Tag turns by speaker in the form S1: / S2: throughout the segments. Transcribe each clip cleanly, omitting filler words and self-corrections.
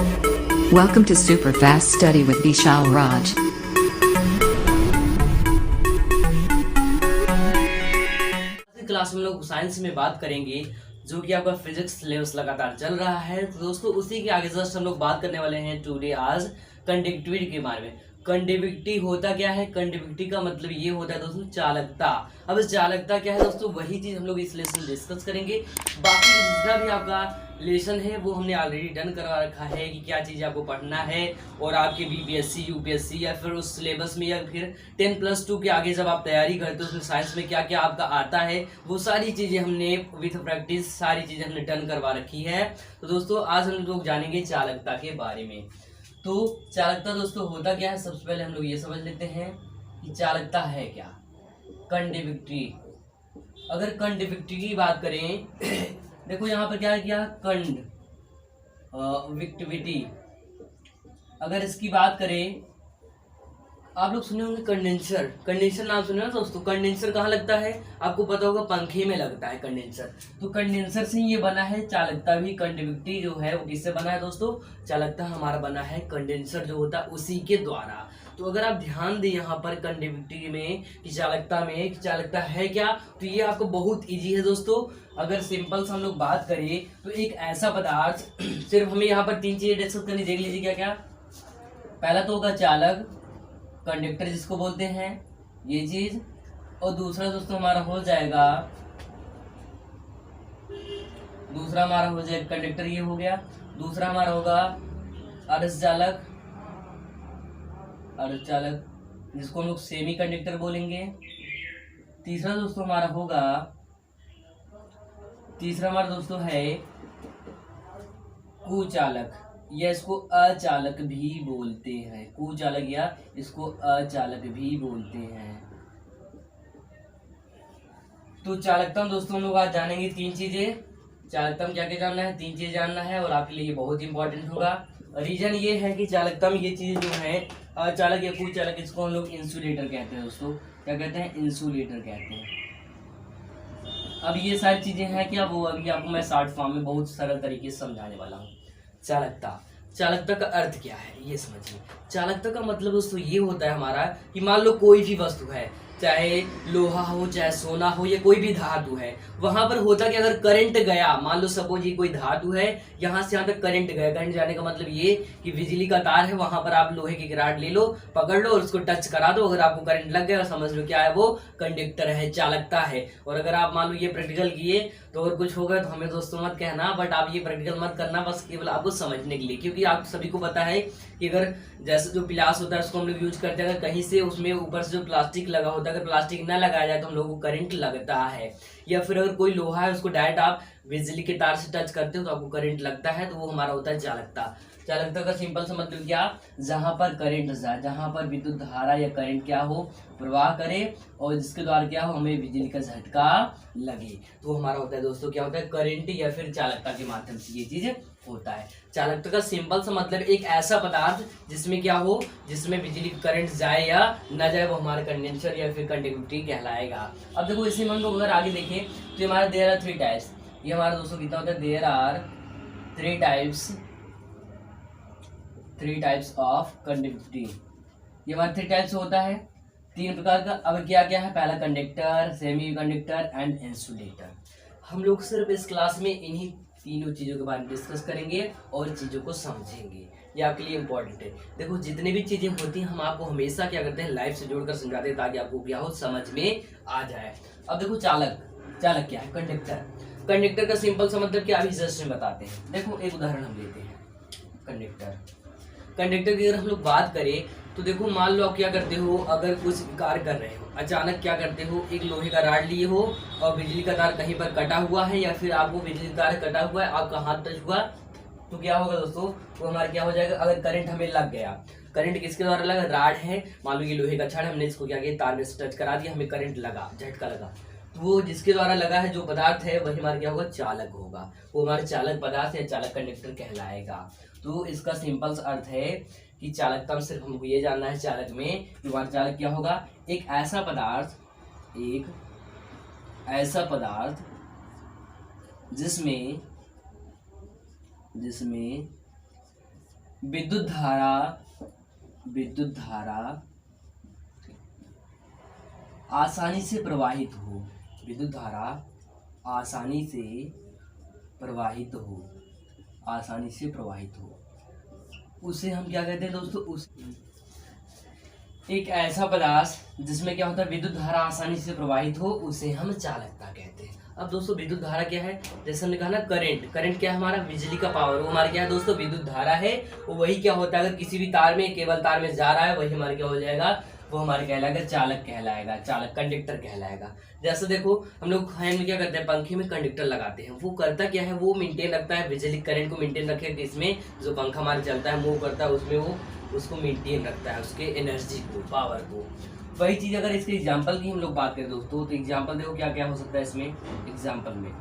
S1: Welcome to Super Fast Study with Vishal Raj.
S2: Class में लोग science में बात करेंगे जो कि आपका फिजिक्स सिलेबस लगातार चल रहा है। तो दोस्तों उसी के आगे जस्ट हम लोग बात करने वाले हैं टुडे आज कंडक्टिविटी के बारे में। कंडक्टिविटी होता क्या है? कंडक्टिविटी का मतलब ये होता है दोस्तों चालकता। अब इस चालकता क्या है दोस्तों, वही चीज हम लोग इस लेसन में डिस्कस करेंगे। बाकी जितना भी आपका लेसन है वो हमने ऑलरेडी डन करवा रखा है कि क्या चीज़ आपको पढ़ना है, और आपके बीपीएससी यूपीएससी या फिर उस सिलेबस में या फिर 10+2 के आगे जब आप तैयारी करते हो उसमें साइंस में क्या क्या आपका आता है, वो सारी चीज़ें हमने विथ प्रैक्टिस सारी चीज़ें हमने डन करवा रखी है। तो दोस्तों आज हम लोग जानेंगे चालकता के बारे में। तो चालकता दोस्तों होता क्या है, सबसे पहले हम लोग ये समझ लेते हैं कि चालकता है क्या। कंडक्टिविटी, अगर कंडक्टिविटी की बात करें देखो यहाँ पर क्या है, क्या कंडक्टिविटी। अगर इसकी बात करें, आप लोग सुने होंगे कंडेंसर। कंडेंसर नाम सुने ना दोस्तों। कंडेंसर कहाँ लगता है आपको पता होगा, पंखे में लगता है कंडेंसर। तो कंडेंसर से ये बना है चालकता भी। कंडक्टिविटी जो है वो किससे बना है दोस्तों? चालकता हमारा बना है कंडेंसर जो होता है उसी के द्वारा। तो अगर आप ध्यान दें यहाँ पर कंडक्टिविटी में कि चालकता में कि चालकता है क्या, तो ये आपको बहुत इजी है दोस्तों। अगर सिंपल से हम लोग बात करें तो एक ऐसा पदार्थ सिर्फ हमें यहाँ पर 3 चीजें डिस्कस करनी, देख लीजिए क्या क्या। पहला तो होगा चालक, कंडक्टर जिसको बोलते हैं ये चीज, और दूसरा दोस्तों हमारा हो जाएगा कंडक्टर, ये हो गया। दूसरा हमारा होगा अर्धचालक, जिसको हम लोग सेमी कंडक्टर बोलेंगे। तीसरा हमारा दोस्तों है कुचालक, या इसको अचालक भी बोलते हैं। कुचालक या इसको अचालक भी बोलते हैं। तो चालकता दोस्तों हम लोग आज जानेंगे 3 चीजें। चालकता में क्या क्या जानना है, 3 चीजें जानना है, और आपके लिए ये बहुत इंपॉर्टेंट होगा। रीजन ये है कि चालकता में ये चीजें जो है अचालक या कुचालक, इसको हम लोग इंसुलेटर कहते हैं दोस्तों। क्या कहते हैं? इंसुलेटर कहते हैं। अब ये सारी चीजें हैं क्या, वो अभी आपको मैं शॉर्ट फॉर्म में बहुत सरल तरीके से समझाने वाला हूँ। चालकता का अर्थ क्या है ये समझिए। चालकता का मतलब दोस्तों ये होता है हमारा कि मान लो कोई भी वस्तु है, चाहे लोहा हो चाहे सोना हो या कोई भी धातु है, वहां पर होता कि अगर करंट गया, मान लो सपोज ये कोई धातु है, यहाँ से यहाँ तक करंट गया। करंट जाने का मतलब ये कि बिजली का तार है, वहां पर आप लोहे की रॉड ले लो, पकड़ लो और उसको टच करा दो। अगर आपको करंट लग गया समझ लो क्या है, वो कंडक्टर है, चालकता है। और अगर आप मान लो ये प्रैक्टिकल किए तो अगर कुछ होगा तो हमें दोस्तों मत कहना, बट आप ये प्रैक्टिकल मत करना, बस केवल आपको समझने के लिए। क्योंकि आप सभी को पता है कि अगर जैसे जो पिलास होता है उसको हम लोग यूज करते हैं, अगर कहीं से उसमें ऊपर से जो प्लास्टिक लगा होता है, अगर प्लास्टिक ना लगाया जाए तो हम लोगों को करंट लगता है। या फिर अगर कोई लोहा है उसको डायरेक्ट आप बिजली के तार से टच करते हो तो आपको करंट लगता है, तो वो हमारा होता है चालकता। चालकता का सिंपल सा मतलब क्या, जहां पर करंट जाए, जहां पर विद्युत धारा या करंट क्या हो, प्रवाह करे, और जिसके द्वारा क्या हो हमें बिजली का झटका लगे, तो हमारा होता है दोस्तों क्या होता है, करंट या फिर चालकता के माध्यम से ये चीज होता है। चालकता का सिंपल सा मतलब एक ऐसा पदार्थ जिसमें क्या हो, जिसमें बिजली करंट जाए या ना जाए, वो हमारा कंडेंसर या फिर कंडक्टिविटी कहलाएगा। अब देखो इसी में हम लोग अगर आगे देखें तो हमारा देयर आर 3 टाइप्स। ये हमारा दोस्तों कितना होता है, there are 3 types of conductivity. ये हमारे 3 टाइप्स होता है, 3 प्रकार का। अब क्या क्या है, पहला conductor, semi conductor and insulator. हम लोग सिर्फ इस क्लास में इन्हीं तीनों चीजों के बारे में डिस्कस करेंगे और चीजों को समझेंगे। ये आपके लिए इंपॉर्टेंट है। देखो जितनी भी चीजें होती हैं हम आपको हमेशा क्या करते हैं, लाइफ से जोड़कर समझाते हैं ताकि आपको क्या हो, समझ में आ जाए। अब देखो चालक क्या है, कंडक्टर का सिंपल सा मतलब क्या, अभी जस्ट में बताते हैं। देखो एक उदाहरण हम लेते हैं, कंडक्टर की अगर हम लोग बात करें तो देखो मान लो आप क्या करते हो, अगर कुछ कार्य कर रहे हो, अचानक क्या करते हो, एक लोहे का रॉड लिए हो और बिजली का तार कहीं पर कटा हुआ है, या फिर आपको बिजली का तार कटा हुआ है, आपका हाथ टच हुआ, तो क्या होगा दोस्तों, वो हमारा क्या हो जाएगा, अगर करंट हमें लग गया। करंट किसके द्वारा लगा, रॉड है, मान लो ये लोहे का छड़, हमने इसको क्या किया, तार में से टच करा दिया, हमें करंट लगा, झटका लगा, तो वो जिसके द्वारा लगा है जो पदार्थ है वही हमारा क्या होगा, चालक होगा। वो हमारे चालक पदार्थ या चालक कंडक्टर कहलाएगा। तो इसका सिंपल सा अर्थ है कि चालकता में सिर्फ हमको ये जानना है, चालक में कि हमारा चालक क्या होगा, एक ऐसा पदार्थ जिसमें विद्युत धारा आसानी से प्रवाहित हो, विद्युत धारा आसानी से प्रवाहित हो, उसे हम क्या कहते हैं दोस्तों? उस एक ऐसा पदार्थ जिसमें क्या होता है, विद्युत धारा आसानी से प्रवाहित हो, उसे हम चालकता कहते हैं। अब दोस्तों विद्युत धारा क्या है? जैसे हमने कहा ना, करंट क्या है हमारा? बिजली का पावर, वो हमारा क्या है दोस्तों? विद्युत धारा है। वो वही क्या होता है, अगर किसी भी तार में, केवल तार में जा रहा है, वही हमारा क्या हो जाएगा? वो हमारे कहलाएगा चालक कहलाएगा, चालक कंडक्टर कहलाएगा। जैसे देखो हम लोग फैन में क्या करते हैं, पंखे में कंडक्टर लगाते हैं, वो करता क्या है? वो मेंटेन रखता है बिजली करंट को, मेंटेन रखेगा। इसमें जो पंखा हमारा चलता है, मूव करता है, उसमें वो उसको मेंटेन रखता है, उसके एनर्जी को, पावर को। वही चीज अगर इसके एग्जाम्पल की हम लोग बात करें दोस्तों, तो एग्जाम्पल देखो क्या क्या हो सकता है इसमें। एग्जाम्पल में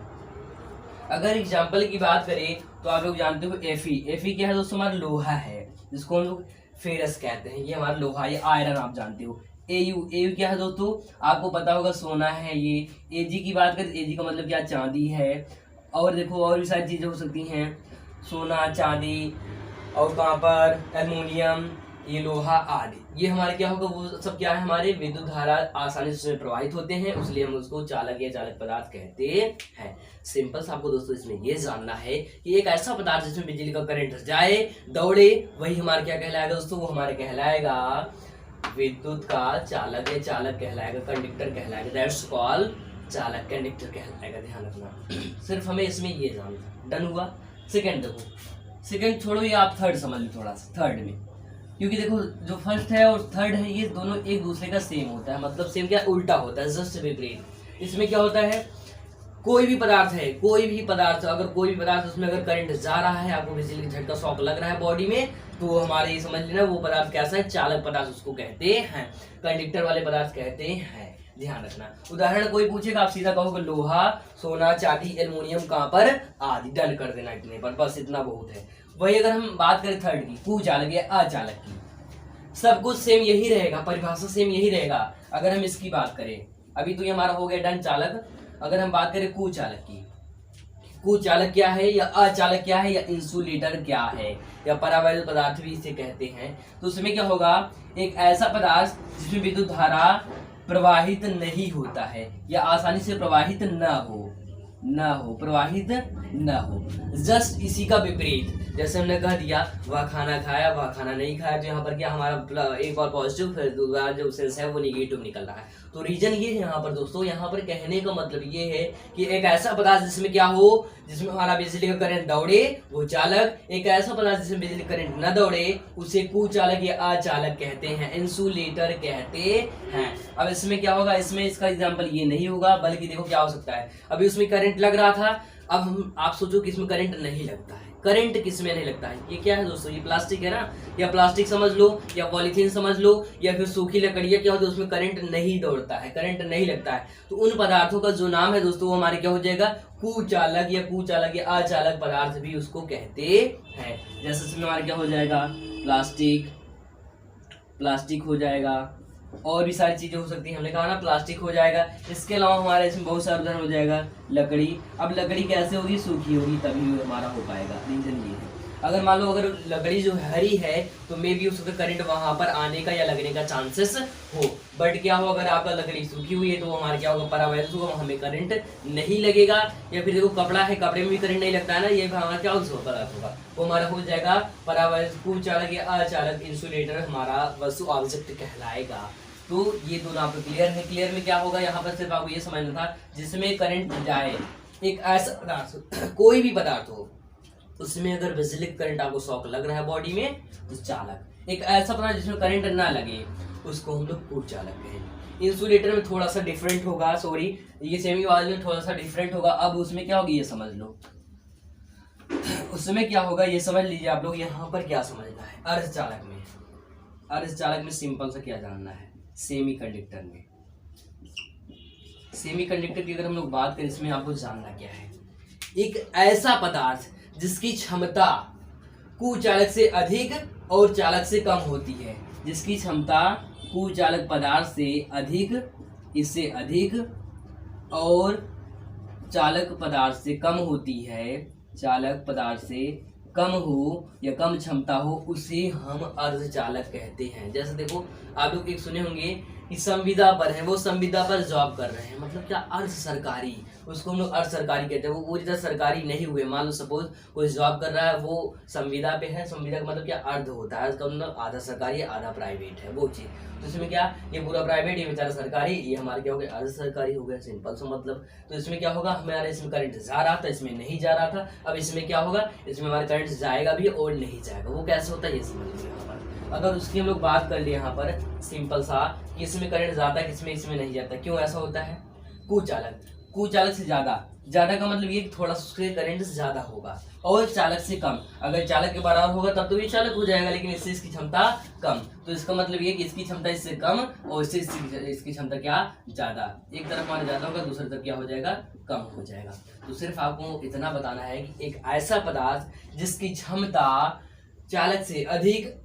S2: अगर एग्जाम्पल की बात करें तो आप लोग जानते हो एफी क्या है दोस्तों? हमारा लोहा है, जिसको हम लोग फेरस कहते हैं। ये हमारा लोहा, ये आयरन आप जानते हो। एयू क्या है दोस्तों? आपको पता होगा, सोना है ये। एजी की बात करें, एजी का मतलब क्या? चांदी है। और देखो और भी सारी चीजें हो सकती हैं, सोना, चांदी, और कहाँ पर एल्युमिनियम, ये लोहा आदि। ये हमारे क्या होगा? वो सब क्या है? हमारे विद्युत धारा आसानी से प्रवाहित होते हैं, इसलिए हम उसको चालक या चालक पदार्थ कहते हैं। सिंपल सा आपको दोस्तों इसमें ये जानना है कि एक ऐसा पदार्थ जिसमें बिजली का करंट जाए, दौड़े, वही हमारा क्या कहलाएगा दोस्तों? वो हमारे कहलाएगा विद्युत का चालक या चालक कहलाएगा, कंडक्टर कहलाएगा। दैट्स कॉल्ड चालक, कंडक्टर कहलाएगा। ध्यान रखना, सिर्फ हमें इसमें ये जानना। डन हुआ? सेकंड देखो, सेकंड छोड़ो, ये आप थर्ड समझ लो थोड़ा सा। थर्ड में क्योंकि देखो जो फर्स्ट है और थर्ड है, ये दोनों एक दूसरे का सेम होता है, मतलब सेम क्या? उल्टा होता है, जस्ट विपरीत। इसमें क्या होता है, कोई भी पदार्थ है, कोई भी पदार्थ, अगर कोई भी पदार्थ उसमें अगर करंट जा रहा है, आपको बिजली का झटका, शॉक लग रहा है बॉडी में, तो हमारे ये समझ लेना वो पदार्थ कैसा है? चालक पदार्थ उसको कहते हैं, कंडक्टर वाले पदार्थ कहते हैं। ध्यान रखना, उदाहरण कोई पूछेगा, आप सीधा कहोगे लोहा, सोना, चांदी, एल्युमिनियम, कहाँ पर? आदि। डन कर देना इतने पर, बस इतना बहुत है। वही अगर हम बात करें थर्ड की, कुचालक या अचालक की, सब कुछ सेम यही रहेगा, परिभाषा सेम यही रहेगा। अगर हम इसकी बात करें, अभी तो ये हमारा हो गया डन चालक। अगर हम बात करें कुचालक की, कुचालक क्या है, या अचालक क्या है, या इंसुलेटर क्या है, या परावैद्युत पदार्थ भी इसे कहते हैं, तो उसमें क्या होगा? एक ऐसा पदार्थ जिसमें विद्युत धारा प्रवाहित नहीं होता है, या आसानी से प्रवाहित प्रवाहित न हो। जस्ट इसी का विपरीत, जैसे हमने कह दिया वह खाना खाया, वह खाना नहीं खाया, तो यहाँ पर क्या हमारा एक और पॉजिटिव, फिर दूसरा जो सेंस है वो निगेटिव निकल रहा है। तो रीजन ये है यहाँ पर दोस्तों, यहाँ पर कहने का मतलब ये है कि एक ऐसा पदार्थ जिसमें क्या हो, जिसमें हमारा बिजली का करंट दौड़े, वो चालक। एक ऐसा पदार्थ जिसमें बिजली करंट न दौड़े, उसे कुचालक या अचालक कहते हैं, इंसुलेटर कहते हैं। अब इसमें क्या होगा? इसमें इसका एग्जाम्पल ये नहीं होगा, बल्कि देखो क्या हो सकता है, अभी उसमें करंट लग रहा था, अब आप सोचो कि इसमें करंट नहीं लगता है। करंट किसमें नहीं लगता है? ये क्या है दोस्तों? ये प्लास्टिक है ना, या प्लास्टिक समझ लो, या पॉलीथीन समझ लो, या फिर सूखी लकड़ियाँ, क्या होती है उसमें करंट नहीं दौड़ता है, करंट नहीं लगता है। तो उन पदार्थों का जो नाम है दोस्तों, वो हमारे क्या हो जाएगा? कुचालक या अचालक पदार्थ भी उसको कहते हैं। जैसे इसमें हमारे क्या हो जाएगा? प्लास्टिक हो जाएगा, और भी सारी चीजें हो सकती हैं। हमने कहा ना प्लास्टिक हो जाएगा। इसके अलावा हमारे इसमें बहुत सारा उदाहरण हो जाएगा, लकड़ी। अब लकड़ी कैसे होगी? सूखी होगी, तभी हमारा हो पाएगा। रीजन ये है, अगर मान लो अगर लकड़ी जो हरी है, तो मे भी उसका करंट वहां पर आने का या लगने का चांसेस हो। बट क्या हो, अगर आपका लकड़ी सूखी हुई है, तो हमारा क्या होगा? परावैद्युत होगा, हमें करंट नहीं लगेगा। या फिर देखो कपड़ा है, कपड़े में भी करंट नहीं लगता है ना, ये हमारा क्या पदार्थ होगा? वो हमारा हो जाएगा परावैद्युत, कुचालक या अचालक, इंसुलेटर हमारा वस्तु ऑब्जेक्ट कहलाएगा। तो ये दोनों आपको क्लियर है। क्लियर में क्या होगा? यहाँ पर सिर्फ आपको ये समझना था, जिसमें करंट जाए, एक ऐसा पदार्थ, कोई भी पदार्थ हो, उसमें अगर बिजली करंट आपको शॉक लग रहा है बॉडी में, तो चालक। एक ऐसा पदार्थ जिसमें करंट ना लगे, उसको हम लोग कुचालक कहेंगे। इंसुलेटर में थोड़ा सा डिफरेंट होगा, सॉरी, ये सेमी वाले में थोड़ा सा डिफरेंट होगा। अब उसमें क्या होगी ये समझ लो, उसमें क्या होगा ये समझ लीजिए आप लोग। यहाँ पर क्या समझना है? अर्धचालक में, अर्धचालक में सिंपल सा क्या जानना है? सेमी कंडक्टर में, सेमी कंडक्टर की अगर हम लोग बात करें, इसमें आपको जानना क्या है? एक ऐसा पदार्थ जिसकी क्षमता कुचालक से अधिक और चालक से कम होती है, जिसकी क्षमता कुचालक पदार्थ से अधिक, इससे अधिक, और चालक पदार्थ से कम होती है, चालक पदार्थ से कम हो या कम क्षमता हो उसे हम अर्धचालक कहते हैं। जैसे देखो आप लोग एक सुने होंगे कि संविदा पर है, वो संविदा पर जॉब कर रहे हैं, मतलब क्या अर्ध सरकारी, उसको हम लोग अर्ध सरकारी कहते हैं। वो पूरी तरह सरकारी नहीं हुए, मान लो सपोज कोई जॉब कर रहा है, वो संविदा पे है, संविदा का मतलब क्या अर्ध होता है, अर्ध का मतलब आधा सरकारी आधा प्राइवेट है वो चीज़। तो इसमें क्या, ये पूरा प्राइवेट, ये बेचारा सरकारी, ये हमारे क्या हो गया अर्ध सरकारी हो गया, सिंपल सा मतलब। तो इसमें क्या होगा, हमारे इसमें करंट जा रहा था, इसमें नहीं जा रहा था, अब इसमें क्या होगा, इसमें हमारा करंट जाएगा भी और नहीं जाएगा। वो कैसे होता है ये समझ लीजिए यहाँ पर। अगर उसकी हम लोग बात कर लिए यहाँ पर सिंपल सा कि इसमें करंट जाता है, किसमें इसमें नहीं जाता, क्यों ऐसा होता है, कुचालक, कुचालक से ज्यादा, ज्यादा का मतलब ये थोड़ा सा उसके करंट ज्यादा होगा, और चालक से कम। अगर चालक के बराबर होगा तब तो ये चालक हो जाएगा, लेकिन इससे इसकी क्षमता कम, तो इसका मतलब ये कि इसकी क्षमता इससे कम और इससे इसकी क्षमता क्या ज्यादा। एक तरफ हमारा ज्यादा होगा, दूसरी तरफ क्या हो जाएगा, कम हो जाएगा। तो सिर्फ आपको इतना बताना है कि एक ऐसा पदार्थ जिसकी क्षमता चालक से अधिक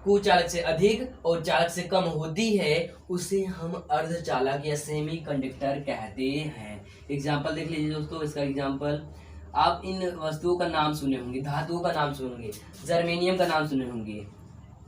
S2: कुचालक से अधिक और चालक से कम होती है उसे हम अर्धचालक या सेमी कंडक्टर कहते हैं। एग्जाम्पल देख लीजिए दोस्तों, इसका एग्जाम्पल आप इन वस्तुओं का नाम सुने होंगे, धातुओं का नाम सुने होंगे, जर्मेनियम का नाम सुने होंगे,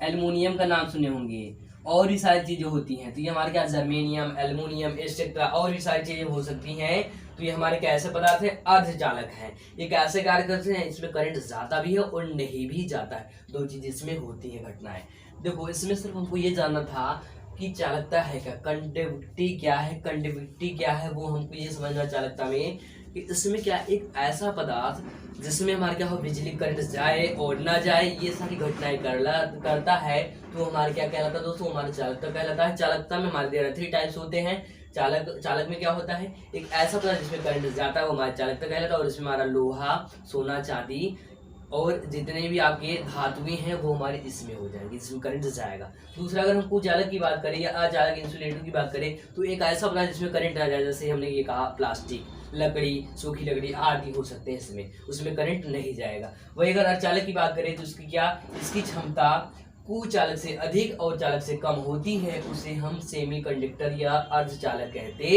S2: एल्युमिनियम का नाम सुने होंगे, और भी सारी चीजें होती हैं। तो ये हमारे क्या जर्मेनियम, एल्युमिनियम एक्सेट्रा और भी सारी चीजें हो सकती हैं। तो ये हमारे कैसे पदार्थ हैं, अर्धचालक हैं। ये कैसे कार्य करते हैं, इसमें करंट जाता भी है और नहीं भी जाता है, दो चीज इसमें होती है घटनाएं। देखो इसमें सिर्फ हमको ये जानना था कि चालकता है क्या, कंडक्टिविटी क्या है, कंडक्टिविटी क्या है, वो हमको ये समझना चालकता में कि इसमें क्या एक ऐसा पदार्थ जिसमें हमारे क्या हो, बिजली करंट जाए और ना जाए, ये सारी घटनाएं करता है, तो हमारे क्या कहलाता है दोस्तों, हमारा चालकता कहलाता है। चालकता में हमारे देयर 3 टाइप्स होते हैं। चालक में क्या होता है, एक ऐसा पदार्थ जिसमें करंट जाता है वो हमारा चालकता कहलाता है, और इसमें हमारा लोहा, सोना, चांदी और जितने भी आपके धातुएं हैं वो हमारे इसमें हो जाएंगे, जिसमें करंट जाएगा। दूसरा अगर हम कुचालक की बात करें या अचालक इंसुलेटर की बात करें, तो एक ऐसा पदार्थ जिसमें करंट आ जाए, जैसे हमने ये कहा प्लास्टिक, लकड़ी, सूखी लकड़ी आदि हो सकते हैं इसमें, उसमें करंट नहीं जाएगा। वही अगर अर्धचालक की बात करें तो इसकी क्या, इसकी क्षमता कुचालक से अधिक और चालक से कम होती है, उसे हम सेमी कंडक्टर या अर्धचालक कहते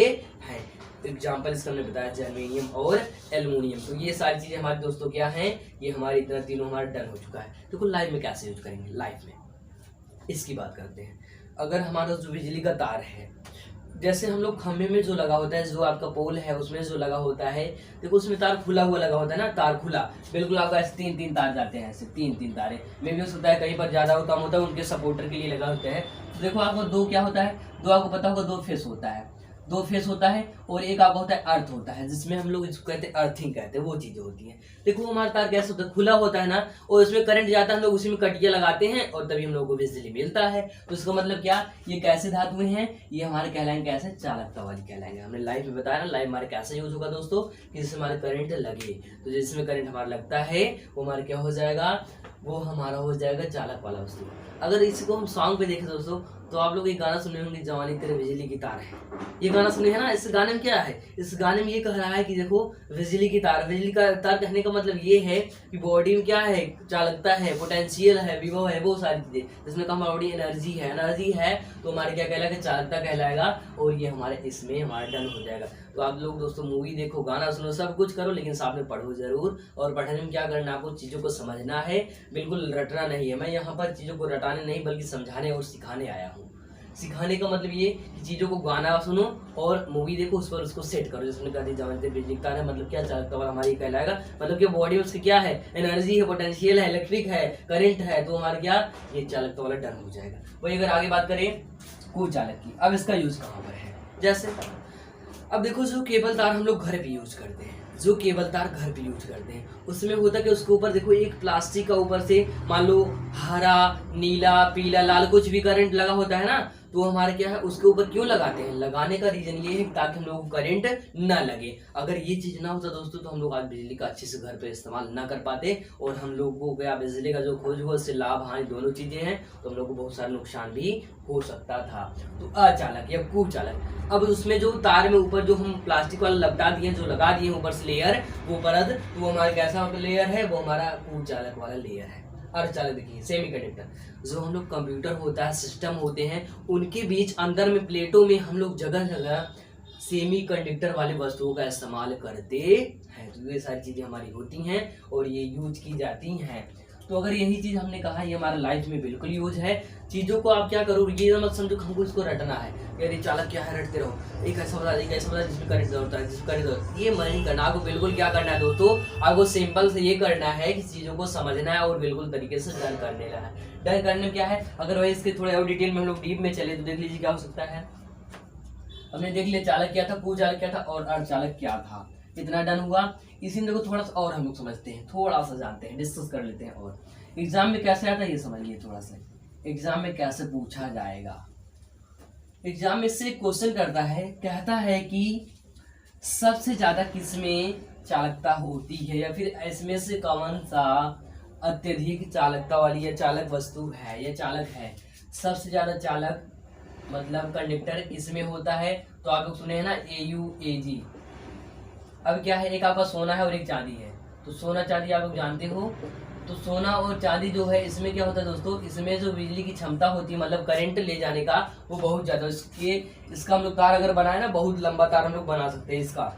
S2: हैं। एग्जाम्पल इसका हमने बताया जर्मेनियम और एल्युमिनियम। तो ये सारी चीजें हमारे दोस्तों क्या हैं, ये हमारी इतना तीनों हमारा डन हो चुका है। देखो लाइव में कैसे यूज करेंगे, लाइव में इसकी बात करते हैं। अगर हमारा जो बिजली का तार है, जैसे हम लोग खंभे में जो लगा होता है, जो आपका पोल है उसमें जो लगा होता है, देखो उसमें तार खुला हुआ लगा होता है ना, तार खुला बिल्कुल आपका ऐसे 3-3 तार जाते हैं, ऐसे 3-3 तारे में भी होता है, कहीं पर ज्यादा और कम होता है, उनके सपोर्टर के लिए लगा होते हैं। तो देखो आपको दो क्या होता है, दो आपको पता होगा, 2 फेस होता है, 2 फेस होता है, और एक आपका होता है अर्थ होता है, जिसमें हम लोग इसको कहते हैं अर्थिंग कहते हैं, वो चीजें होती हैं। देखो हमारा तार कैसे होता है, खुला होता है ना, और उसमें करंट जाता है, हम लोग उसी में कटिया लगाते हैं और तभी हम लोग को बिजली मिलता है। तो इसका मतलब क्या, ये कैसे धातुएं हैं, ये हमारे कहलाएंगे कैसे, चालकता वाली कहलाएंगे। हमने लाइव में बताया ना, लाइव हमारे कैसे यूज होगा दोस्तों, कि जिससे हमारे करंट लगे, तो जिसमें करंट हमारा लगता है वो हमारा क्या हो जाएगा, वो हमारा हो जाएगा चालक वाला वस्तु। अगर इसको हम सॉन्ग पे देखें दोस्तों, तो आप लोग एक गाना सुने होंगे, जवानी तेरे बिजली की तार है, ये गाना सुने है ना। इस गाने में क्या है, इस गाने में ये कह रहा है कि देखो बिजली की तार, बिजली का तार कहने का मतलब ये है कि बॉडी में क्या है, चालकता है, पोटेंशियल है, विभव है, वो सारी चीजें, जिसमें कहा बॉडी एनर्जी है, तो हमारे क्या कहलाएगा, चालकता कहलाएगा, और ये हमारे इसमें हमारा डन हो जाएगा। तो आप लोग दोस्तों मूवी देखो, गाना सुनो, सब कुछ करो, लेकिन साथ में पढ़ो जरूर। और पढ़ने में क्या करना, आपको चीज़ों को समझना है, बिल्कुल रटना नहीं है। मैं यहाँ पर चीज़ों को रटाने नहीं बल्कि समझाने और सिखाने आया हूँ। सिखाने का मतलब ये कि चीज़ों को गाना सुनो और मूवी देखो, उस पर उसको सेट करो। जैसे कहते जानते बिजली का है मतलब क्या, चालकता वाला हमारी कहलाएगा, मतलब कि बॉडी में उसकी क्या है, एनर्जी है, पोटेंशियल है, इलेक्ट्रिक है, करंट है, तो हमारा क्या, ये चालकता वाला डन हो जाएगा। वही अगर आगे बात करें कुचालक की, अब इसका यूज कहाँ पर है, जैसे अब देखो जो केबल तार हम लोग घर पे यूज करते हैं, जो केबल तार घर पे यूज करते हैं, उसमें होता है कि उसके ऊपर देखो एक प्लास्टिक का ऊपर से मान लो हरा, नीला, पीला, लाल कुछ भी करंट लगा होता है ना, तो हमारे क्या है उसके ऊपर क्यों लगाते हैं, लगाने का रीजन ये है ताकि हम लोगों को करंट ना लगे। अगर ये चीज ना होता दोस्तों तो हम लोग आज बिजली का अच्छे से घर पे इस्तेमाल ना कर पाते, और हम लोगों को क्या बिजली का जो खोज हुआ उससे लाभ हानि दोनों चीजें हैं, तो हम लोग को बहुत सारा नुकसान भी हो सकता था। तो अचालक या कुचालक, अब उसमें जो तार में ऊपर जो हम प्लास्टिक वाला लपटा दिए, जो लगा दिए ऊपर से लेयर, वो परत, तो वो हमारा कैसा लेयर है, वो हमारा कुचालक वाला लेयर है। अर्धचालक देखिए सेमी कंडक्टर, जो हम लोग कंप्यूटर होता है, सिस्टम होते हैं, उनके बीच अंदर में प्लेटों में हम लोग जगह जगह सेमी कंडक्टर वाले वस्तुओं का इस्तेमाल करते हैं। तो ये सारी चीजें हमारी होती हैं और ये यूज की जाती हैं। तो अगर यही चीज हमने कहा ये हमारा लाइफ में बिल्कुल यूज है। चीजों को आप क्या करो, ये मत समझो हमको इसको रटना है, यार चालक क्या है रटते रहो, एक ऐसा बता जिसमें करंट होता है, जिसमें करंट होता है, ये नहीं करना। आपको बिल्कुल क्या करना है दोस्तों, आपको सिंपल से ये करना है कि चीजों को समझना है और बिल्कुल तरीके से डर करने लगा है। डर करने में क्या है, अगर वही इसके थोड़े और डिटेल में हम लोग डीप में चले तो देख लीजिए क्या हो सकता है। हमने देख लिया चालक क्या था, कुचालक क्या था और अर्धचालक क्या था। इतना डन हुआ। इसी में देखो थोड़ा सा और हम लोग समझते हैं, थोड़ा सा जानते हैं, डिस्कस कर लेते हैं। और एग्जाम में कैसे आता है ये समझिए थोड़ा सा, एग्जाम में कैसे पूछा जाएगा। एग्जाम में से क्वेश्चन करता है, कहता है कि सबसे ज्यादा किसमें चालकता होती है, या फिर इसमें से कौन सा अत्यधिक चालकता वाली या चालक वस्तु है या चालक है। सबसे ज्यादा चालक मतलब कंडक्टर किसमें होता है। तो आप लोग सुने हैं ना AuAg। अब क्या है, एक आपका सोना है और एक चांदी है। तो सोना चांदी आप लोग जानते हो। तो सोना और चांदी जो है इसमें क्या होता है दोस्तों, इसमें जो बिजली की क्षमता होती है मतलब करंट ले जाने का वो बहुत ज्यादा। इसका हम लोग तार अगर बनाए ना, बहुत लंबा तार हम लोग बना सकते हैं। इसका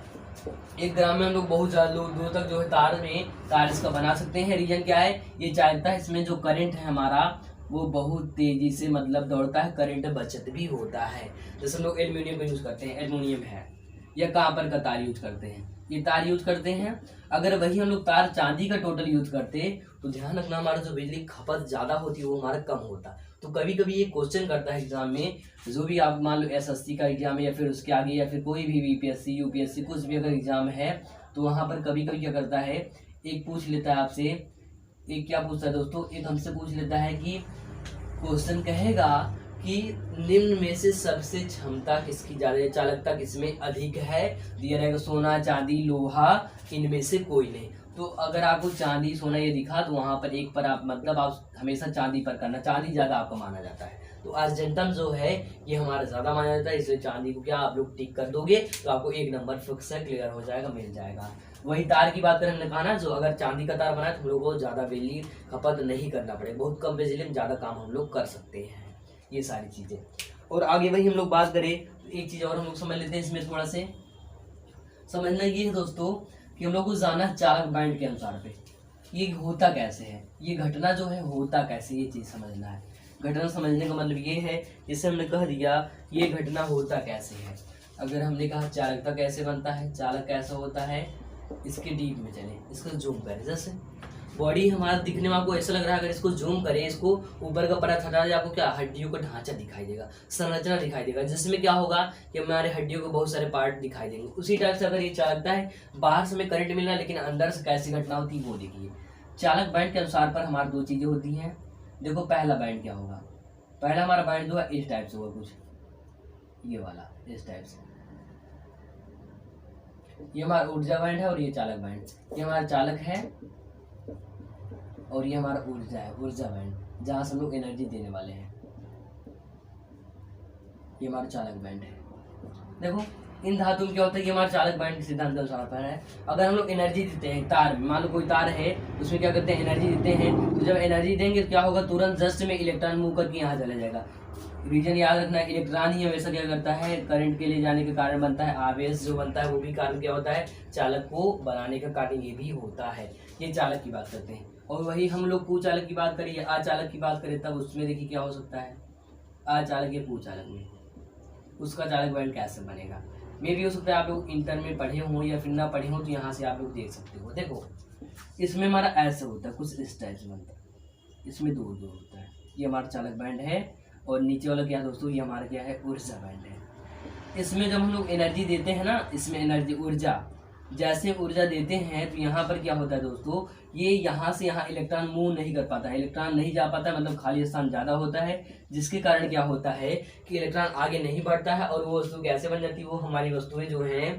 S2: 1 ग्राम में हम लोग बहुत ज्यादा दूर तक जो है तार इसका बना सकते हैं। रीजन क्या है, ये चाहता है इसमें जो करंट है हमारा वो बहुत तेजी से मतलब दौड़ता है, करंट बचत भी होता है। जैसे हम लोग एल्यूमिनियम का यूज करते हैं, एल्यूमिनियम है, या कॉपर का तार यूज करते हैं, ये तार यूज करते हैं। अगर वही हम लोग तार चांदी का टोटल यूज करते तो ध्यान रखना हमारा जो बिजली खपत ज्यादा होती है वो हमारा कम होता। तो कभी कभी ये क्वेश्चन करता है एग्जाम में, जो भी आप मान लो SSC का एग्जाम है या फिर उसके आगे या फिर कोई भी BPSC UPSC कुछ भी अगर एग्जाम है तो वहां पर कभी कभी क्या करता है, एक पूछ लेता है आपसे, एक क्या पूछता है दोस्तों, एक हमसे पूछ लेता है कि क्वेश्चन कहेगा कि निम्न में से सबसे क्षमता किसकी ज्यादा, चालकता किसमें अधिक है। दिया रहेगा सोना चांदी लोहा, इनमें से कोई नहीं। तो अगर आपको चांदी सोना ये दिखा तो वहां पर एक पर आप मतलब आप हमेशा चांदी पर करना, चांदी ज्यादा आपका माना जाता है। तो अर्जेंटम जो है ये हमारा ज्यादा माना जाता है, इसलिए चांदी को क्या आप लोग टिक कर दोगे तो आपको 1 नंबर फिक्स है, क्लियर हो जाएगा, मिल जाएगा। वही तार की बात करें, हमने कहा ना जो अगर चांदी का तार बनाए तो हम लोग को ज्यादा बिजली खपत नहीं करना पड़ेगा, बहुत कम बिजली में ज्यादा काम हम लोग कर सकते हैं। ये सारी चीजें। और आगे वही हम लोग बात करें तो एक चीज और हम लोग समझ लेते हैं इसमें थोड़ा से। समझना ये है दोस्तों कि हम लोग को जाना चालक बैंड के अनुसार पे ये होता कैसे है, ये घटना जो है होता कैसे, ये चीज समझना है। घटना समझने का मतलब ये है, जैसे हमने कह दिया ये घटना होता कैसे है। अगर हमने कहा चालकता कैसे बनता है, चालक कैसा होता है, इसके डीप में चले, इसको जूम करें। जैसे बॉडी हमारा दिखने में आपको ऐसा लग रहा है, अगर इसको जूम करें, इसको ऊपर का परत हटा दे, आपको क्या हड्डियों का ढांचा दिखाई देगा, संरचना दिखाई देगा, जिसमें क्या होगा कि हमारे हड्डियों के बहुत सारे पार्ट दिखाई देंगे। उसी टाइप से अगर ये चालकता है, बाहर से हमें करंट मिल रहा है लेकिन अंदर से कैसी घटना होती है वो देखिए। चालक बैंड के अनुसार पर हमारी 2 चीजें होती हैं। देखो पहला बैंड क्या होगा, पहला हमारा बैंड जो है इस टाइप से होगा, कुछ ये वाला इस टाइप से, ये हमारा ऊर्जा बैंड है और ये चालक बैंड, ये हमारा चालक है और ये हमारा ऊर्जा है, ऊर्जा बैंड, जहां से हम लोग एनर्जी देने वाले हैं, ये हमारा चालक बैंड है। देखो इन धातु में क्या होता है, ये हमारा चालक बैंड के सिद्धांत के अनुसार पर है। अगर हम लोग एनर्जी देते हैं तार में, मान लो कोई तार है उसमें क्या करते हैं एनर्जी देते हैं, तो जब एनर्जी देंगे तो क्या होगा, तुरंत जस्ट में इलेक्ट्रॉन मूव करके यहाँ चला जाएगा। रीजन याद रखना है, इलेक्ट्रॉन ही हमेशा क्या करता है, करंट के ले जाने के कारण बनता है, आवेश जो बनता है वो भी कारण क्या होता है, चालक को बनाने का कारण ये भी होता है। ये चालक की बात करते हैं। और वही हम लोग कुचालक की बात करिए, अचालक की बात करें, तब उसमें देखिए क्या हो सकता है, अचालक या कुचालक में उसका चालक बैंड कैसे बनेगा। मे भी हो सकता है आप लोग इंटर में पढ़े हो या फिर ना पढ़े हो, तो यहाँ से आप लोग देख सकते हो। देखो इसमें हमारा ऐसे होता है, कुछ इस टाइप से बनता है, इसमें दूर दूर होता है, ये हमारा चालक बैंड है। और नीचे वाला क्या है दोस्तों, ये हमारा क्या है, ऊर्जा बैंड है। इसमें जब हम लोग एनर्जी देते हैं ना, इसमें एनर्जी ऊर्जा, जैसे ऊर्जा देते हैं तो यहाँ पर क्या होता है दोस्तों, ये यहाँ से यहाँ इलेक्ट्रॉन मूव नहीं कर पाता है, इलेक्ट्रॉन नहीं जा पाता है, मतलब खाली स्थान ज़्यादा होता है, जिसके कारण क्या होता है कि इलेक्ट्रॉन आगे नहीं बढ़ता है और वो वस्तु कैसे बन जाती है, वो हमारी वस्तुएं जो हैं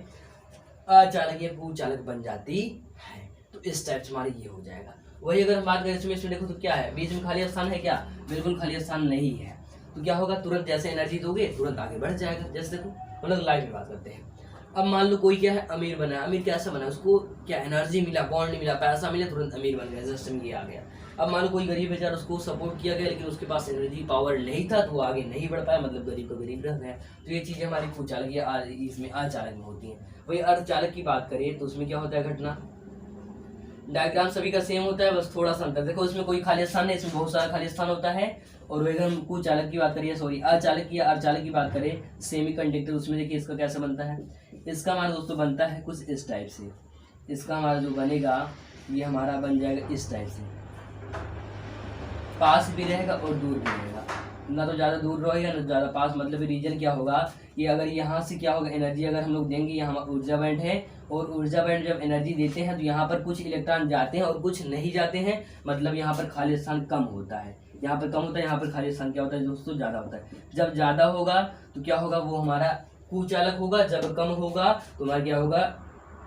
S2: अचालक या कुचालक बन जाती है। तो इस टाइप से हमारी ये हो जाएगा। वही अगर हम बात करें इसमें देखो तो क्या है, बीच में खाली स्थान है क्या, बिल्कुल खाली स्थान नहीं है। तो क्या होगा, तुरंत जैसे एनर्जी दोगे तुरंत आगे बढ़ जाएगा। जैसे देखो हम लोग लाइट में बात करते हैं, अब मान लो कोई क्या है अमीर बना, अमीर कैसे बना, उसको क्या एनर्जी मिला, बॉन्ड मिला, पैसा मिला, तुरंत अमीर बन गया, सिस्टम ये आ गया। अब मान लो कोई गरीब बेचारा, उसको सपोर्ट किया गया लेकिन उसके पास एनर्जी पावर नहीं था तो वो आगे नहीं बढ़ पाया, मतलब गरीब का गरीब रह गया। तो ये चीज़ें हमारी कुचालक या इसमें अचालक में होती हैं। वही अर्धचालक की बात करें तो उसमें क्या होता है घटना, डायग्राम सभी का सेम होता है, बस थोड़ा सा अंतर देखो, इसमें कोई खाली स्थान नहीं, इसमें बहुत सारा खाली स्थान होता है। और वही हम कुचालक की बात करिए, सॉरी अचालक की या अर्धचालक की बात करें, सेमी कंडक्टर, उसमें देखिए इसका कैसे बनता है। इसका हमारा दोस्तों बनता है कुछ इस टाइप से, इसका हमारा जो बनेगा ये हमारा बन जाएगा इस टाइप से, पास भी रहेगा और दूर भी रहेगा, ना तो ज़्यादा दूर रहेगा ना ज़्यादा पास। मतलब रीजन क्या होगा कि अगर यहाँ से क्या होगा एनर्जी अगर हम लोग देंगे, यहाँ ऊर्जा बैंड है और ऊर्जा बैंड जब एनर्जी देते हैं तो यहाँ पर कुछ इलेक्ट्रॉन जाते हैं और कुछ नहीं जाते हैं, मतलब यहाँ पर खाली स्थान कम होता है, यहाँ पर कम होता है, यहाँ पर खाली स्थान क्या होता है दोस्तों ज़्यादा होता है। जब ज़्यादा होगा तो क्या होगा, वो हमारा कुचालक होगा, जब कम होगा तो हमारा क्या होगा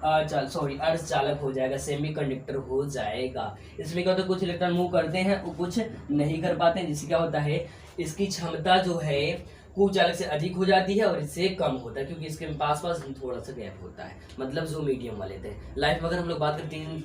S2: अर्धचालक हो जाएगा, सेमी कंडक्टर हो जाएगा। इसमें क्या होता है कुछ इलेक्ट्रॉन मूव करते हैं और कुछ नहीं कर पाते हैं, जिससे क्या होता है इसकी क्षमता जो है कुचालक से अधिक हो जाती है और इससे कम होता है, क्योंकि इसके पास थोड़ा सा गैप होता है, मतलब जो मीडियम वाले थे। लाइफ में अगर हम लोग बात करें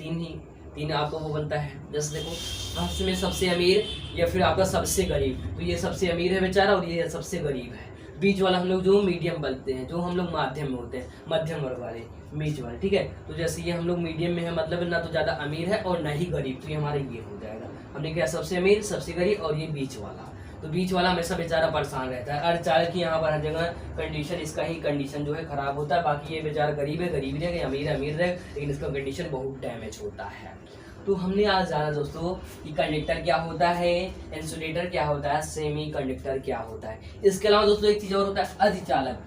S2: तीन आपका वो बनता है, जैसे देखो फर्स्ट में सबसे अमीर या फिर आपका सबसे गरीब, तो ये सबसे अमीर है बेचारा और ये सबसे गरीब है। बीच वाला हम लोग जो मीडियम बनते हैं, जो हम लोग माध्यम में होते हैं, मध्यम वर्ग वाले, बीच वाले, ठीक है। तो जैसे ये हम लोग मीडियम में है, मतलब ना तो ज़्यादा अमीर है और ना ही गरीब, तो ये हमारे ये हो जाएगा। हमने क्या सबसे अमीर, सबसे गरीब और ये बीच वाला, तो बीच वाला हमेशा बेचारा परेशान रहता है। अर्धचालक की यहाँ पर हर जगह कंडीशन, इसका ही कंडीशन जो है खराब होता है, बाकी ये बेचारा गरीब है गरीब रहेगा, अमीर है अमीर रहेगा, लेकिन इसका कंडीशन बहुत डैमेज होता है। तो हमने आज जाना दोस्तों कि कंडक्टर क्या होता है, इंसुलेटर क्या होता है, सेमी कंडक्टर क्या होता है। इसके अलावा दोस्तों एक चीज़ और होता है अधिचालक।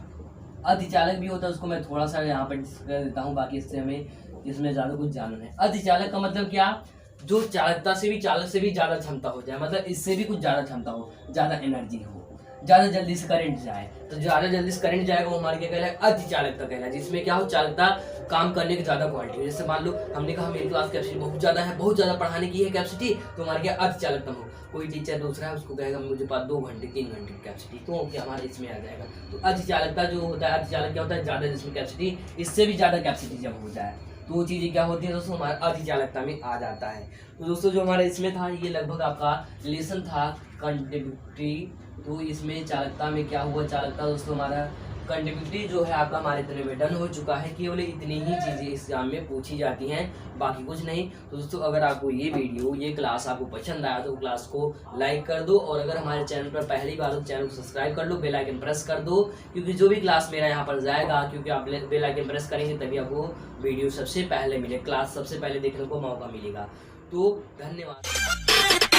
S2: अधिचालक भी होता है, उसको मैं थोड़ा सा यहाँ पर डिस्कस कर देता हूँ, बाकी इससे हमें इसमें ज़्यादा कुछ जानना है। अधिचालक का मतलब क्या, जो चालकता से भी चालक से भी ज़्यादा क्षमता हो जाए, मतलब इससे भी कुछ ज़्यादा क्षमता हो, ज़्यादा एनर्जी हो, ज़्यादा जल्दी से करंट जाए, तो ज़्यादा जल्दी से करंट जाएगा वो हमारे क्या कहलाए, अधिचालकता कहलाए, जिसमें क्या हो चालकता काम करने की ज़्यादा क्वालिटी हो। जैसे मान लो हमने कहा मेरी क्लास कैपेसिटी बहुत ज़्यादा है, बहुत ज़्यादा पढ़ाने की है कैपेसिटी, तो हमारे क्या अधिचालकता हो। कोई टीचर दूसरा है उसको कहेगा मुझे पास 2 घंटे 3 घंटे की कैपेसिटी, तो क्या हमारे इसमें आ जाएगा। तो अधिचालकता जो होता है, अधिचालक क्या होता है, ज़्यादा जिसमें कैपेसिटी, इससे भी ज़्यादा कैपेसिटी जब हो जाए तो वो चीज़ें क्या होती है दोस्तों, हमारा अधिचालकता में आ जाता है। तो दोस्तों जो हमारा इसमें था ये लगभग आपका लेसन था कंडक्टिविटी। तो इसमें चालकता में क्या हुआ, चालकता दोस्तों हमारा कंडक्टिविटी जो है आपका हमारे इतने में डन हो चुका है, केवल इतनी ही चीज़ें इस एग्जाम में पूछी जाती हैं, बाकी कुछ नहीं। तो दोस्तों अगर आपको ये वीडियो ये क्लास आपको पसंद आया तो क्लास को लाइक कर दो, और अगर हमारे चैनल पर पहली बार हो चैनल को सब्सक्राइब कर लो, बेल आइकन प्रेस कर दो, क्योंकि जो भी क्लास मेरा यहाँ पर जाएगा, क्योंकि आप बेल आइकन प्रेस करेंगे तभी आपको वीडियो सबसे पहले मिले, क्लास सबसे पहले देखने को मौका मिलेगा। तो धन्यवाद।